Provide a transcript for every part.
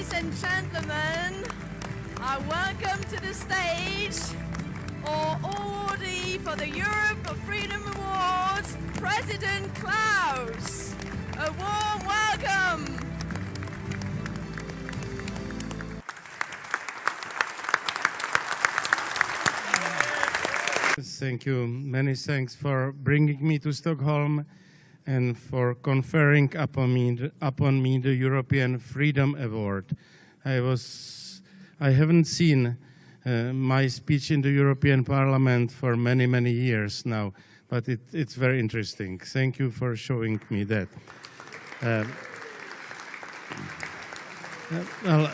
Ladies and gentlemen, I welcome to the stage our awardee for the Europe of Freedom Awards, President KLAUS. A warm welcome. Thank you. Many thanks for bringing me to Stockholm and for conferring upon me the European Freedom Award. I haven't seen my speech in the European Parliament for many, many years now, but it's very interesting. Thank you for showing me that. Well,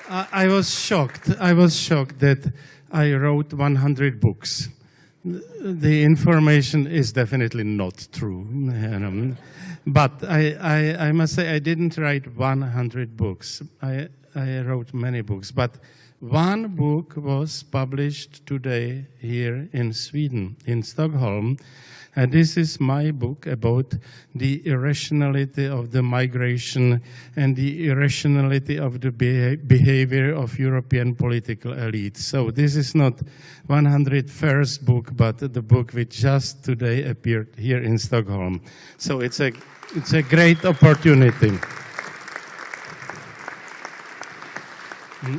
I was shocked. I was shocked that I wrote 100 books. The information is definitely not true. But I must say I didn't write 100 books. I wrote many books. But one book was published today here in Sweden, in Stockholm. And this is my book about the irrationality of the migration and the irrationality of the behavior of European political elites. So this is not 101st book, but the book which just today appeared here in Stockholm. So it's a great opportunity.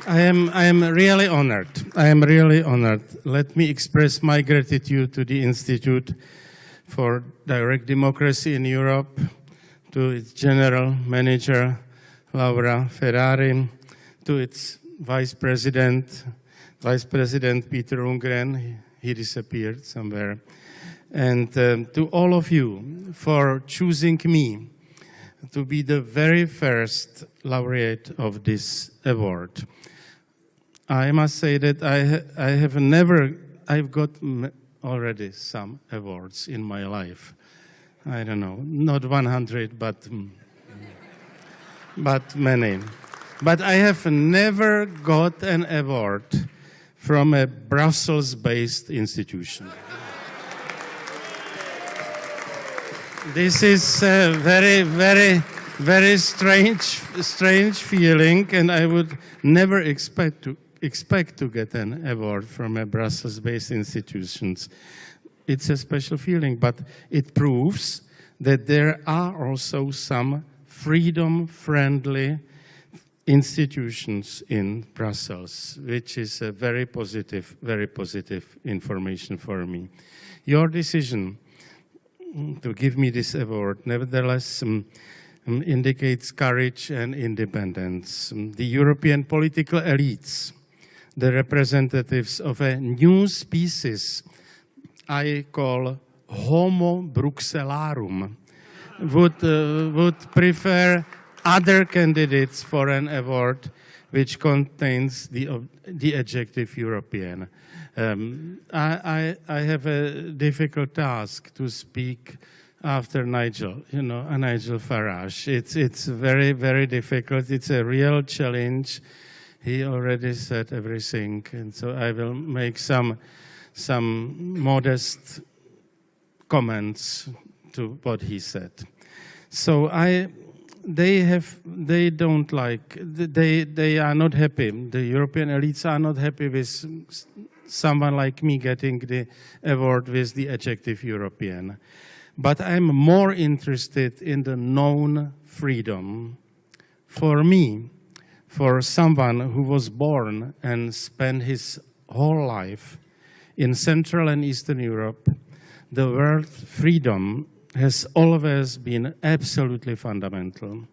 I am really honored. I am really honored. Let me express my gratitude to the Institute for Direct Democracy in Europe, to its General Manager, Laura Ferrari, to its Vice President Peter Lundgren, he disappeared somewhere, and to all of you for choosing me to be the very first laureate of this award. I must say that I've got already some awards in my life. I don't know, not 100, but many. But I have never got an award from a Brussels-based institution. This is a very, very, very strange feeling, and I would never expect to get an award from a Brussels-based institutions. It's a special feeling, but it proves that there are also some freedom-friendly institutions in Brussels, which is a very positive information for me. Your decision to give me this award, nevertheless, indicates courage and independence. The European political elites, the representatives of a new species I call Homo Bruxellarum, would prefer other candidates for an award which contains the adjective European. I have a difficult task to speak after Nigel Farage. It's very, very difficult. It's a real challenge. He already said everything, and so I will make some modest comments to what he said. So they are not happy. The European elites are not happy with someone like me getting the award with the adjective European. But I'm more interested in the known freedom. For me, for someone who was born and spent his whole life in Central and Eastern Europe, the word freedom has always been absolutely fundamental.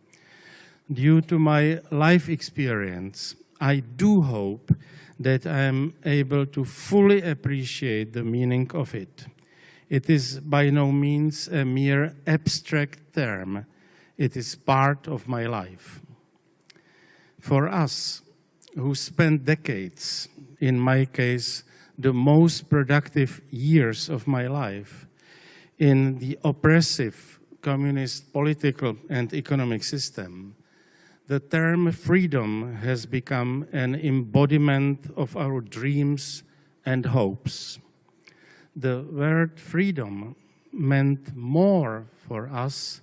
Due to my life experience, I do hope that I am able to fully appreciate the meaning of it. It is by no means a mere abstract term. It is part of my life. For us, who spent decades, in my case, the most productive years of my life, in the oppressive communist political and economic system, the term freedom has become an embodiment of our dreams and hopes. The word freedom meant more for us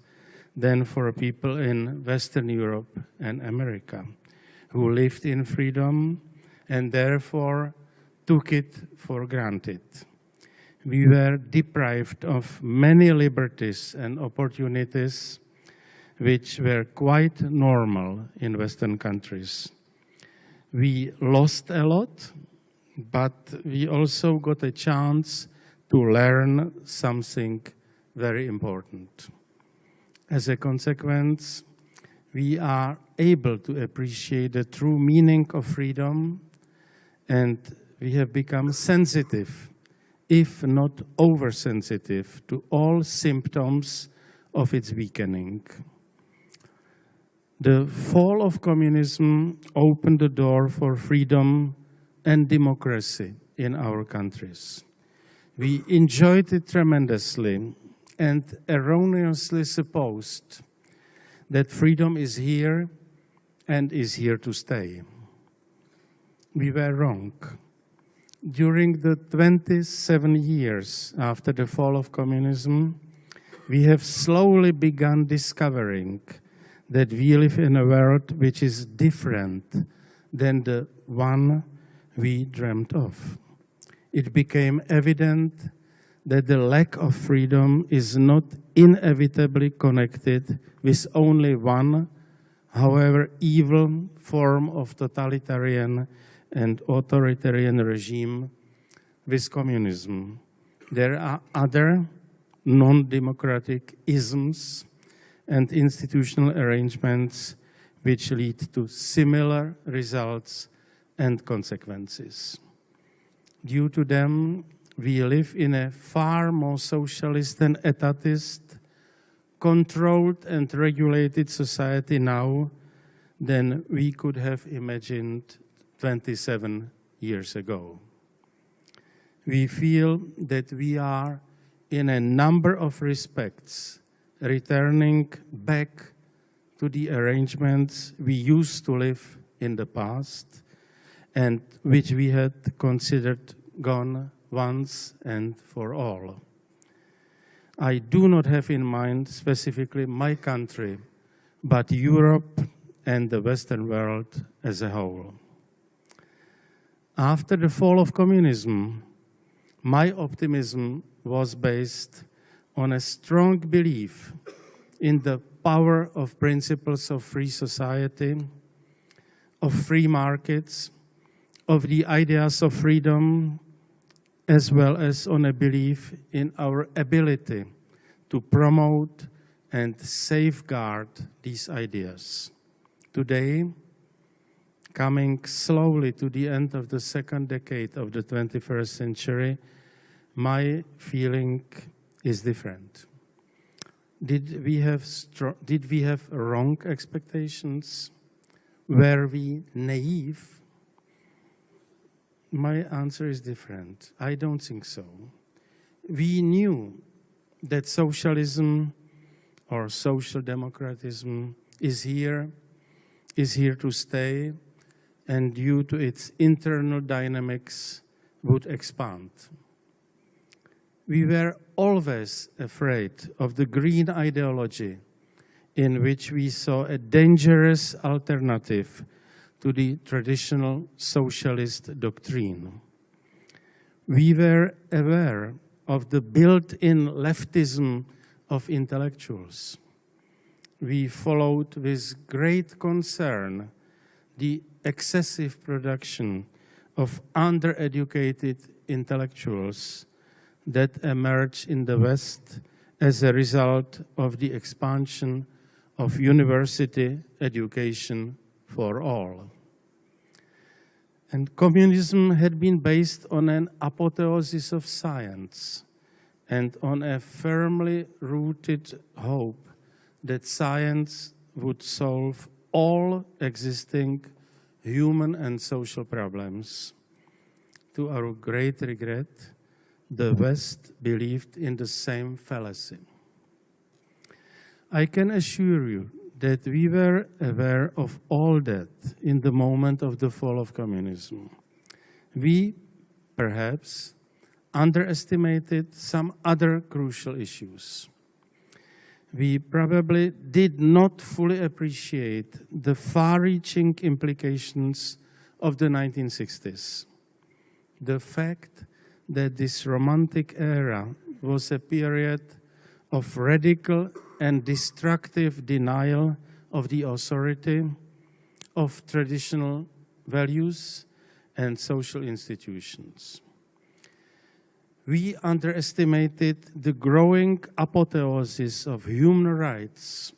than for people in Western Europe and America, who lived in freedom and therefore took it for granted. We were deprived of many liberties and opportunities which were quite normal in Western countries. We lost a lot, but we also got a chance to learn something very important. As a consequence, we are able to appreciate the true meaning of freedom, and we have become sensitive, if not oversensitive, to all symptoms of its weakening. The fall of communism opened the door for freedom and democracy in our countries. We enjoyed it tremendously and erroneously supposed that freedom is here and is here to stay. We were wrong. During the 27 years after the fall of communism, we have slowly begun discovering that we live in a world which is different than the one we dreamt of. It became evident that the lack of freedom is not inevitably connected with only one, however evil, form of totalitarian and authoritarian regime with communism. There are other non-democratic isms and institutional arrangements which lead to similar results and consequences. Due to them, we live in a far more socialist and etatist, controlled and regulated society now than we could have imagined 27 years ago. We feel that we are, in a number of respects, returning back to the arrangements we used to live in the past and which we had considered gone once and for all. I do not have in mind specifically my country, but Europe and the Western world as a whole. After the fall of communism, my optimism was based on a strong belief in the power of principles of free society, of free markets, of the ideas of freedom, as well as on a belief in our ability to promote and safeguard these ideas. Today, coming slowly to the end of the second decade of the 21st century, my feeling is different. Did we have wrong expectations? Were we naive? My answer is different. I don't think so. We knew that socialism or social democratism is here to stay, and due to its internal dynamics would expand. We were always afraid of the green ideology, in which we saw a dangerous alternative to the traditional socialist doctrine. We were aware of the built-in leftism of intellectuals. We followed with great concern the excessive production of undereducated intellectuals that emerged in the West as a result of the expansion of university education for all. And communism had been based on an apotheosis of science and on a firmly rooted hope that science would solve all existing human and social problems. To our great regret, the West believed in the same fallacy. I can assure you that we were aware of all that in the moment of the fall of communism. We, perhaps, underestimated some other crucial issues. we probably did not fully appreciate the far-reaching implications of the 1960s. The fact that this romantic era was a period of radical and destructive denial of the authority of traditional values and social institutions. We underestimated the growing apotheosis of human rights.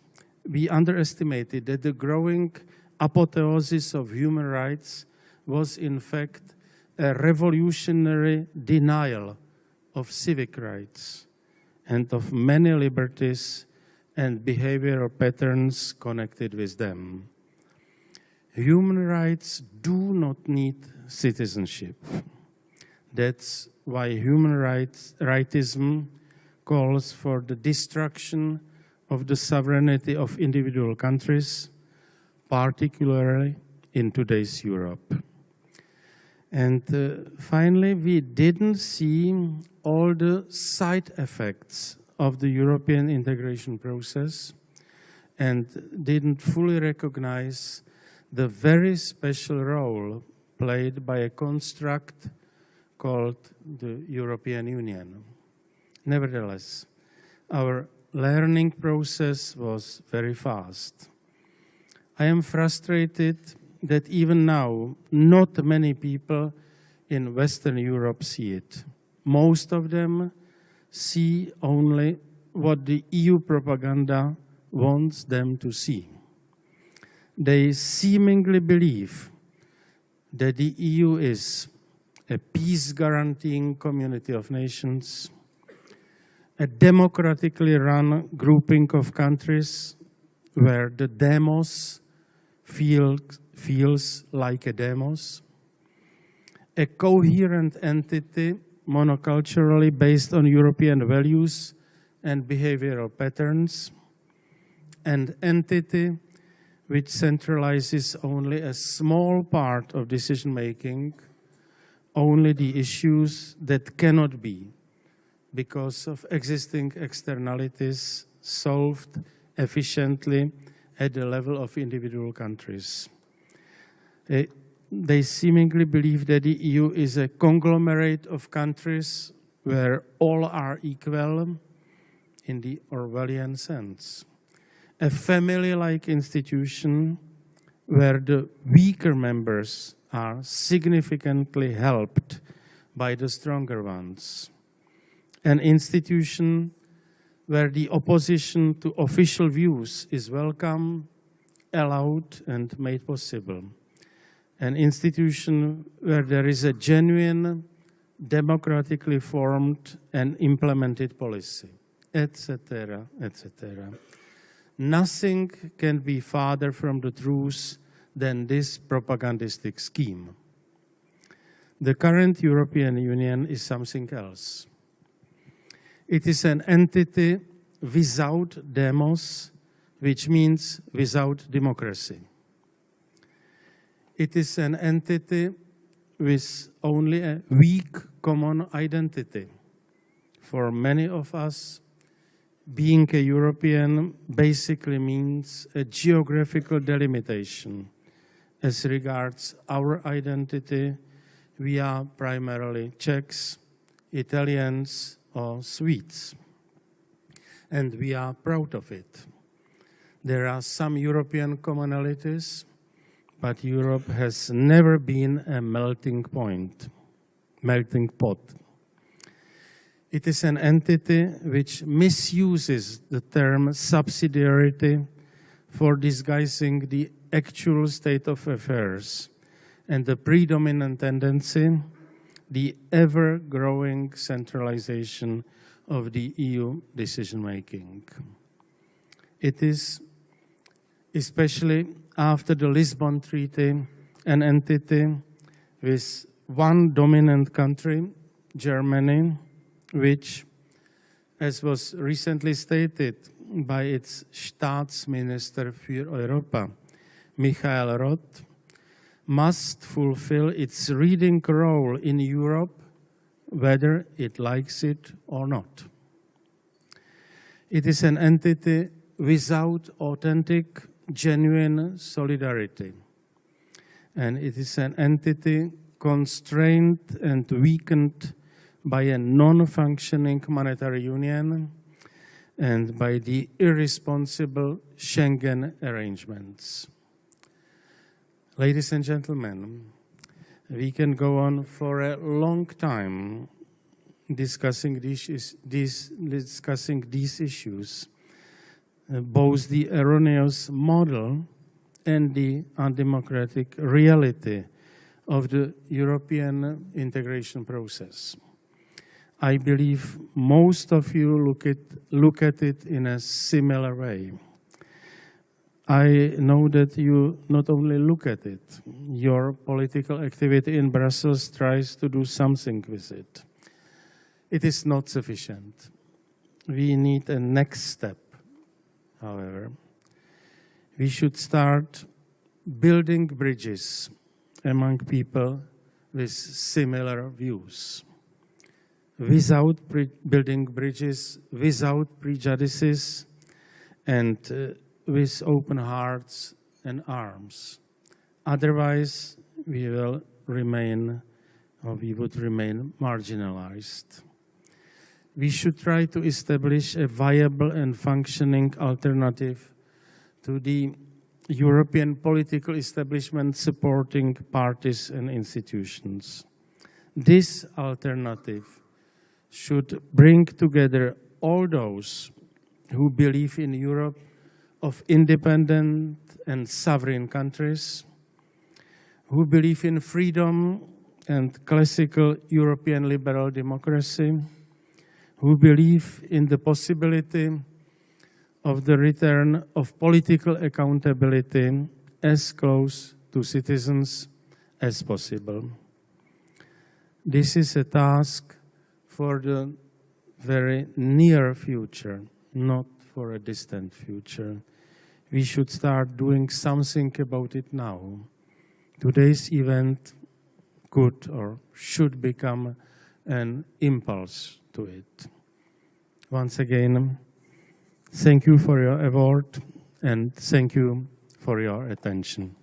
We underestimated that the growing apotheosis of human rights was in fact a revolutionary denial of civic rights and of many liberties and behavioral patterns connected with them. Human rights do not need citizenship. That's why human rightism calls for the destruction of the sovereignty of individual countries, particularly in today's Europe. And finally, we didn't see all the side effects of the European integration process and didn't fully recognize the very special role played by a construct called the European Union. Nevertheless, our learning process was very fast. I am frustrated that even now, not many people in Western Europe see it. Most of them see only what the EU propaganda wants them to see. They seemingly believe that the EU is a peace-guaranteeing community of nations, a democratically run grouping of countries where the demos feels like a demos, a coherent entity monoculturally based on European values and behavioral patterns, an entity which centralizes only a small part of decision-making, only the issues that cannot be, because of existing externalities, solved efficiently at the level of individual countries. They seemingly believe that the EU is a conglomerate of countries where all are equal in the Orwellian sense. A family-like institution where the weaker members are significantly helped by the stronger ones. An institution where the opposition to official views is welcome, allowed, and made possible. An institution where there is a genuine, democratically formed and implemented policy, etc., etc. Nothing can be farther from the truth than this propagandistic scheme. The current European Union is something else. It is an entity without demos, which means without democracy. It is an entity with only a weak common identity. For many of us, being a European basically means a geographical delimitation. As regards our identity, we are primarily Czechs, Italians, or Swedes. And we are proud of it. There are some European commonalities, but Europe has never been a melting pot. It is an entity which misuses the term subsidiarity for disguising the actual state of affairs and the predominant tendency, the ever-growing centralization of the EU decision-making. It is, especially after the Lisbon Treaty, an entity with one dominant country, Germany, which, as was recently stated by its Staatsminister für Europa, Michael Roth, must fulfill its leading role in Europe, whether it likes it or not. It is an entity without authentic, genuine solidarity. And it is an entity constrained and weakened by a non-functioning monetary union and by the irresponsible Schengen arrangements. Ladies and gentlemen, we can go on for a long time discussing these issues, both the erroneous model and the undemocratic reality of the European integration process. I believe most of you look at it in a similar way. I know that you not only look at it, your political activity in Brussels tries to do something with it. It is not sufficient. We need a next step, however. We should start building bridges among people with similar views. Without building bridges, without prejudices, and with open hearts and arms. Otherwise, we would remain marginalized. We should try to establish a viable and functioning alternative to the European political establishment supporting parties and institutions. This alternative should bring together all those who believe in Europe of independent and sovereign countries, who believe in freedom and classical European liberal democracy, who believe in the possibility of the return of political accountability as close to citizens as possible. This is a task for the very near future, not for a distant future. We should start doing something about it now. Today's event could or should become an impulse to it. Once again, thank you for your award and thank you for your attention.